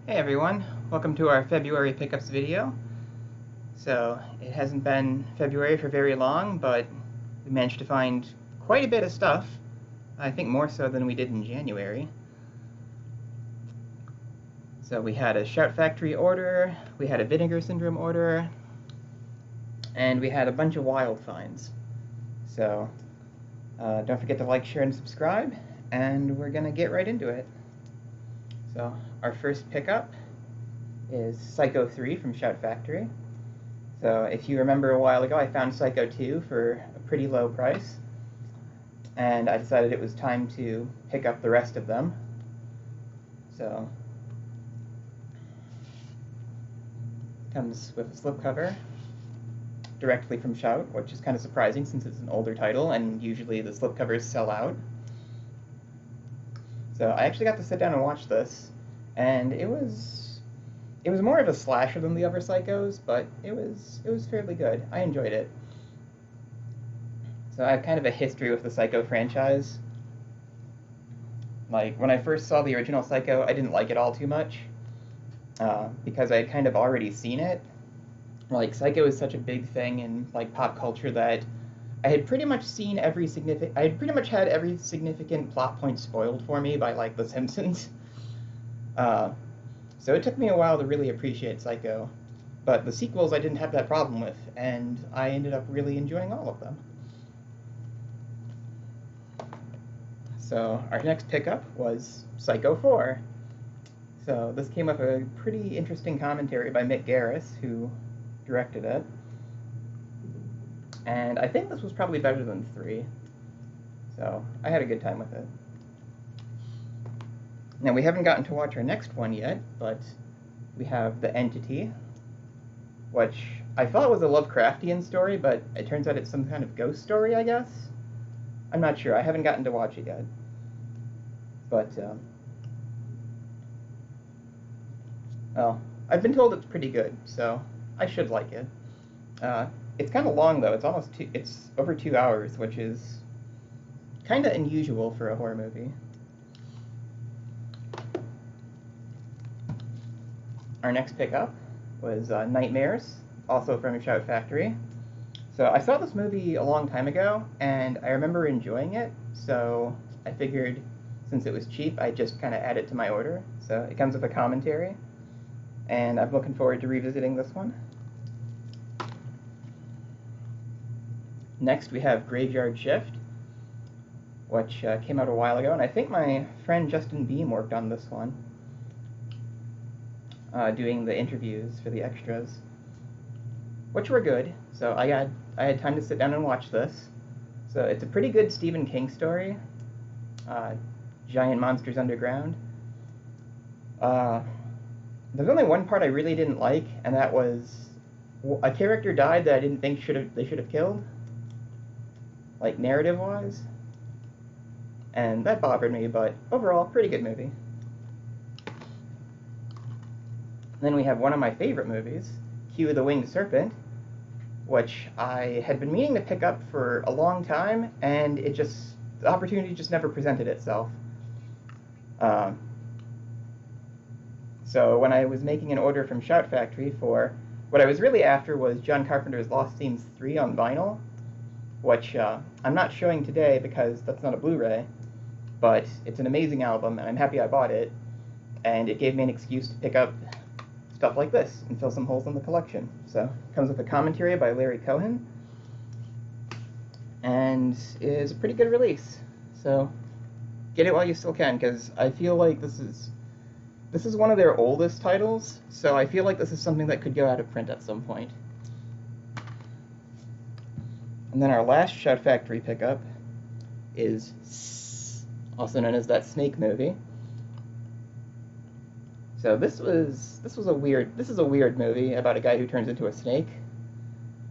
Hey everyone, welcome to our February pickups video. So, it hasn't been February for very long, but we managed to find quite a bit of stuff. I think more so than we did in January. So we had a Shout Factory order, we had a Vinegar Syndrome order, and we had a bunch of wild finds. So, don't forget to like, share, and subscribe, and we're gonna get right into it. So, our first pickup is Psycho 3 from Shout Factory. So if you remember a while ago, I found Psycho 2 for a pretty low price, and I decided it was time to pick up the rest of them. So, comes with a slipcover directly from Shout, which is kind of surprising since it's an older title, and usually the slipcovers sell out. So I actually got to sit down and watch this, and it was more of a slasher than the other Psychos, but it was fairly good. I enjoyed it. So I have kind of a history with the Psycho franchise. Like, when I first saw the original Psycho, I didn't like it all too much, because I had kind of already seen it. Like, Psycho is such a big thing in, like, pop culture that I had pretty much seen I had pretty much had every significant plot point spoiled for me by, like, The Simpsons. So it took me a while to really appreciate Psycho, but the sequels I didn't have that problem with, and I ended up really enjoying all of them. So our next pickup was Psycho 4. So this came with a pretty interesting commentary by Mick Garris, who directed it. And I think this was probably better than 3. So I had a good time with it. Now, we haven't gotten to watch our next one yet, but we have The Entity, which I thought was a Lovecraftian story, but it turns out it's some kind of ghost story, I guess? I'm not sure. I haven't gotten to watch it yet. But, well, I've been told it's pretty good, so I should like it. It's kind of long, though. It's over 2 hours, which is kind of unusual for a horror movie. Our next pickup was Nightmares, also from Shout Factory. So I saw this movie a long time ago, and I remember enjoying it, so I figured since it was cheap, I'd just kind of add it to my order. So it comes with a commentary, and I'm looking forward to revisiting this one. Next, we have Graveyard Shift, which came out a while ago, and I think my friend Justin Beam worked on this one, doing the interviews for the extras, which were good. So I had time to sit down and watch this. So it's a pretty good Stephen King story, Giant Monsters Underground. There's only one part I really didn't like, and that was a character died that I didn't think they should have killed, like narrative-wise, and that bothered me. But overall, pretty good movie. Then we have one of my favorite movies, Cue the Winged Serpent, which I had been meaning to pick up for a long time, and the opportunity just never presented itself. So when I was making an order from Shout Factory for, what I was really after was John Carpenter's Lost Themes 3 on vinyl, which I'm not showing today because that's not a Blu-ray, but it's an amazing album, and I'm happy I bought it, and it gave me an excuse to pick up stuff like this and fill some holes in the collection. So it comes with a commentary by Larry Cohen, and is a pretty good release. So get it while you still can, because I feel like this is one of their oldest titles, so I feel like this is something that could go out of print at some point. And then our last Shout Factory pickup is also known as That Snake Movie. So this is a weird movie about a guy who turns into a snake.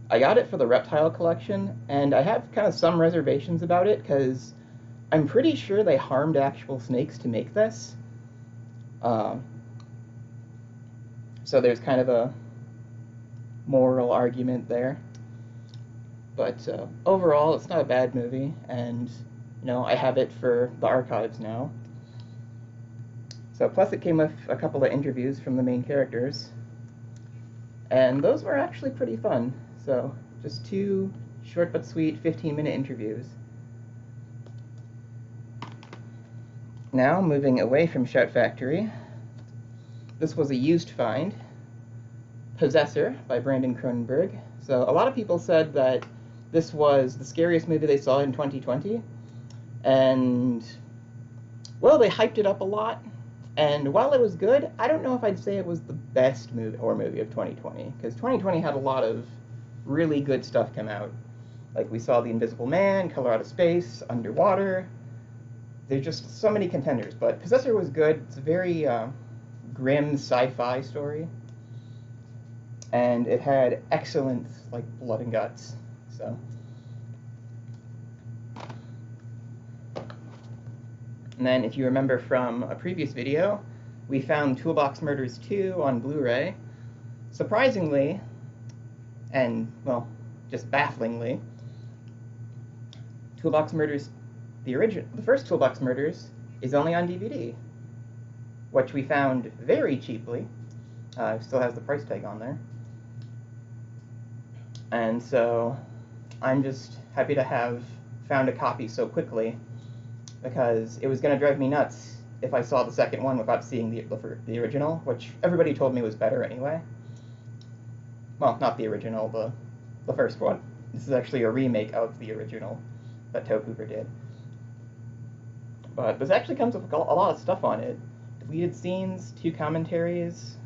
I got it for the reptile collection, and I have kind of some reservations about it because I'm pretty sure they harmed actual snakes to make this. So there's kind of a moral argument there. But overall, it's not a bad movie, and I have it for the archives now. So plus it came with a couple of interviews from the main characters, and those were actually pretty fun. So just 2 short but sweet 15-minute interviews. Now, moving away from Shout Factory, this was a used find, Possessor by Brandon Cronenberg. So a lot of people said that this was the scariest movie they saw in 2020, and, well, they hyped it up a lot, and while it was good, I don't know if I'd say it was the best horror movie of 2020, because 2020 had a lot of really good stuff come out. Like, we saw The Invisible Man, Color Out of Space, Underwater. There's just so many contenders, but Possessor was good. It's a very grim sci-fi story, and it had excellent, like, blood and guts. So, and then if you remember from a previous video, we found Toolbox Murders 2 on Blu-ray. Surprisingly, and, well, just bafflingly, Toolbox Murders, the first Toolbox Murders, is only on DVD, which we found very cheaply. Still has the price tag on there. And so I'm just happy to have found a copy so quickly, because it was going to drive me nuts if I saw the second one without seeing the original, which everybody told me was better anyway. Well, not the original, the first one. This is actually a remake of the original that Tobe Hooper did. But this actually comes with a lot of stuff on it. Deleted scenes, 2 commentaries.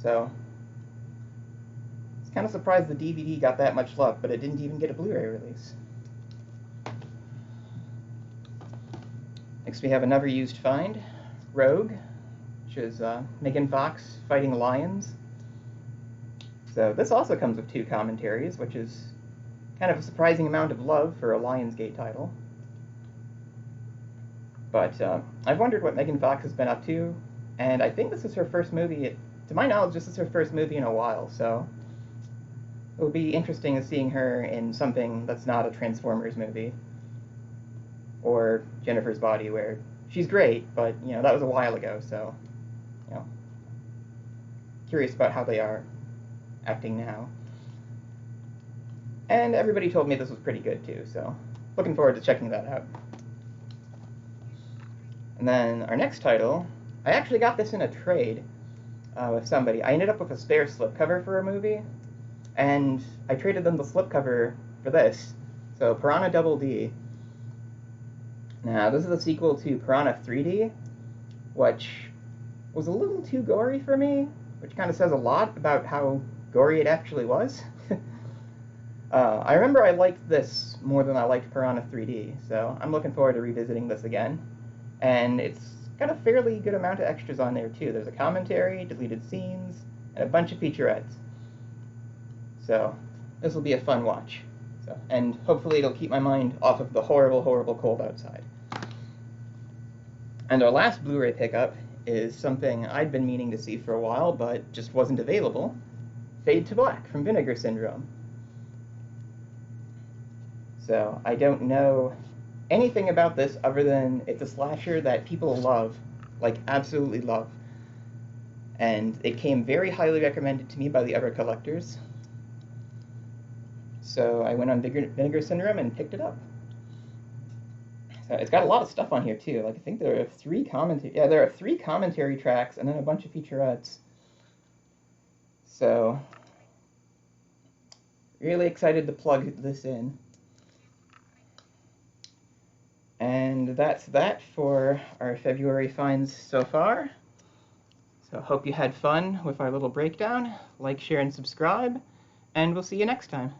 So, I was kind of surprised the DVD got that much love, but it didn't even get a Blu-ray release. Next we have another used find, Rogue, which is Megan Fox fighting lions. So this also comes with 2 commentaries, which is kind of a surprising amount of love for a Lionsgate title. But I've wondered what Megan Fox has been up to, and I think this is her first movie, to my knowledge, this is her first movie in a while, so it would be interesting seeing her in something that's not a Transformers movie, or Jennifer's Body, where she's great, but, you know, that was a while ago, so, you know, curious about how they are acting now. And everybody told me this was pretty good, too, so looking forward to checking that out. And then our next title, I actually got this in a trade with somebody. I ended up with a spare slipcover for a movie, and I traded them the slipcover for this. So, Piranha Double D. Now, this is a sequel to Piranha 3D, which was a little too gory for me, which kind of says a lot about how gory it actually was. I remember I liked this more than I liked Piranha 3D, so I'm looking forward to revisiting this again. And it's got a fairly good amount of extras on there, too. There's a commentary, deleted scenes, and a bunch of featurettes. So, this will be a fun watch. So, and hopefully it'll keep my mind off of the horrible, horrible cold outside. And our last Blu-ray pickup is something I'd been meaning to see for a while, but just wasn't available. Fade to Black from Vinegar Syndrome. So, I don't know anything about this other than it's a slasher that people love, like absolutely love. And it came very highly recommended to me by the other collectors. So I went on Vinegar Syndrome and picked it up. So it's got a lot of stuff on here too. Like I think there are 3 commentary tracks and then a bunch of featurettes. So really excited to plug this in. And that's that for our February finds so far. So hope you had fun with our little breakdown. Like, share, and subscribe, and we'll see you next time.